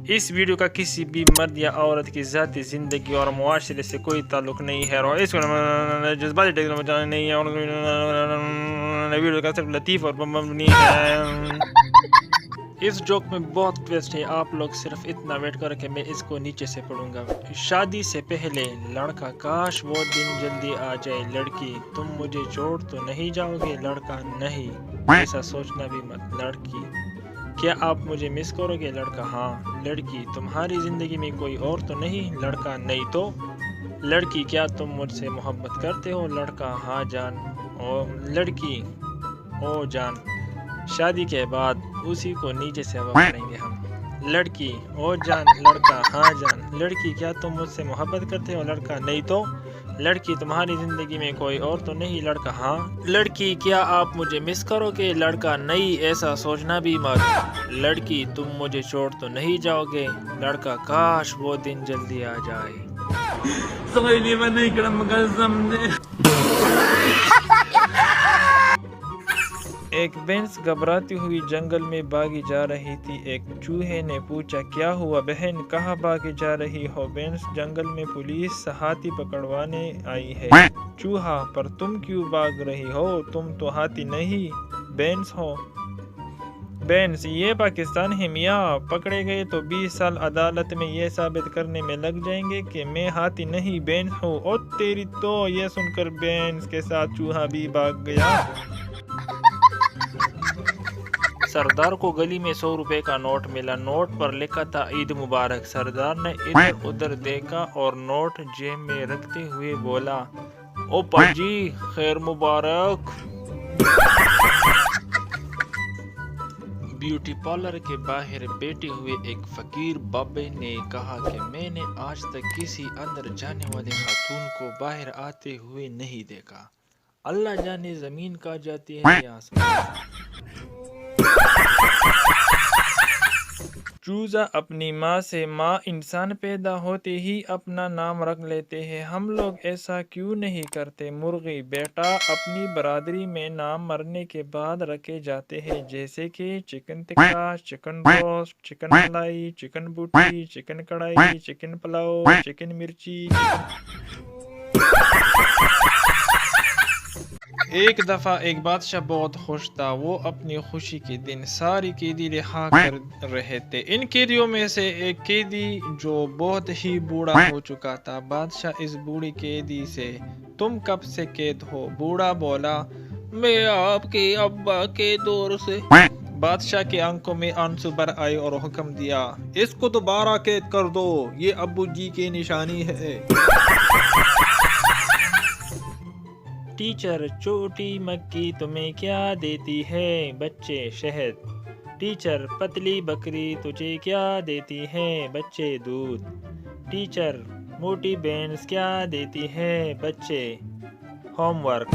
اس video کا کسی بھی مرد یا عورت کی ذاتی زندگی اور معاشرے سے کوئی تعلق نہیں ہے اور اس جذباتی ٹیکنالوجی نہیں ہے اور ویڈیو کا صرف لطیف اور مبنی ہے۔ اس جوک میں بہت ٹویسٹ ہے، آپ لوگ صرف اتنا ویٹ کرو کہ میں اس کو نیچے سے پڑھوں گا۔ شادی سے پہلے لڑکا کاش وہ دن جلدی آ جائے، لڑکی تم مجھے چھوڑ تو نہیں جاؤ گے، لڑکا نہیں ایسا سوچنا بھی مت، لڑکی کیا آپ مجھے مس کرو گے، لڑکا ہاں، لڑکی تمہاری زندگی میں کوئی اور تو نہیں، لڑکا نہیں تو، لڑکی کیا تم مجھ سے محبت کرتے ہو، لڑکا ہاں جان، لڑکی او جان۔ شادی کے بعد اسی کو نیچے سے ہوا پڑیں گے ہم۔ لڑکی او جان، لڑکا ہاں جان، لڑکی کیا تم مجھ سے محبت کرتے ہو، لڑکا نہیں تو، لڑکی تمہاری زندگی میں کوئی اور تو نہیں، لڑکا ہاں، لڑکی کیا آپ مجھے مس کرو گے، لڑکا نہیں ایسا سوچنا بھی مت، لڑکی تم مجھے چھوڑ تو نہیں جاؤ گے، لڑکا کاش وہ دن جلدی آ جائے۔ ایک بھینس گھبراتی ہوئی جنگل میں بھاگی جا رہی تھی۔ ایک چوہے نے پوچھا کیا ہوا بہن، کہاں بھاگی جا رہی ہو، بھینس جنگل میں پولیس ہاتھی پکڑوانے آئی ہے۔ چوہا پر تم کیوں بھاگ رہی ہو، تم تو ہاتھی نہیں بھینس ہو۔ بھینس یہ پاکستان ہے میاں، پکڑے گئے تو 20 سال عدالت میں یہ ثابت کرنے میں لگ جائیں گے کہ میں ہاتھی نہیں بھینس ہوں۔ او تیری تو، یہ سن کر بھینس کے ساتھ چوہا بھی بھاگ گیا۔ سردار کو گلی میں 100 روپے کا نوٹ ملا، نوٹ پر لکھا تھا عید مبارک۔ سردار نے ادھر ادھر دیکھا اور نوٹ جیب میں رکھتے ہوئے بولا اوپا جی خیر مبارک۔ بیوٹی پارلر کے باہر بیٹھے ہوئے ایک فقیر بابے نے کہا کہ میں نے آج تک کسی اندر جانے والے خاتون کو باہر آتے ہوئے نہیں دیکھا، اللہ جانے زمین کہاں جاتی ہے یا آسمان۔ چوزا اپنی ماں سے، ماں انسان پیدا ہوتے ہی اپنا نام رکھ لیتے ہیں، ہم لوگ ایسا کیوں نہیں کرتے، مرغی بیٹا اپنی برادری میں نام مرنے کے بعد رکھے جاتے ہیں، جیسے کہ chicken tikka, chicken roast, chicken malai, chicken boti, chicken karahi, chicken pulao, chicken مرچی۔ ایک دفعہ ایک بادشاہ بہت خوش تھا، وہ اپنی خوشی کے دن ساری قیدی رہا کر رہے تھے۔ ان قیدیوں میں سے ایک قیدی جو بہت ہی بوڑھا ہو چکا تھا۔ بادشاہ اس بوڑھے قیدی سے تم کب سے قید ہو؟ بوڑھا بولا میں آپ کے ابا کے دور سے۔ بادشاہ کے آنکھوں میں آنسو بھر آئے اور حکم دیا اس کو دوبارہ قید کر دو، یہ ابو جی کی نشانی ہے۔ ٹیچر چھوٹی مکھی تمہیں کیا دیتی ہے، بچے شہد۔ ٹیچر پتلی بکری تجھے کیا دیتی ہے، بچے دودھ۔ ٹیچر موٹی بھینس کیا دیتی ہے، بچے ہوم ورک۔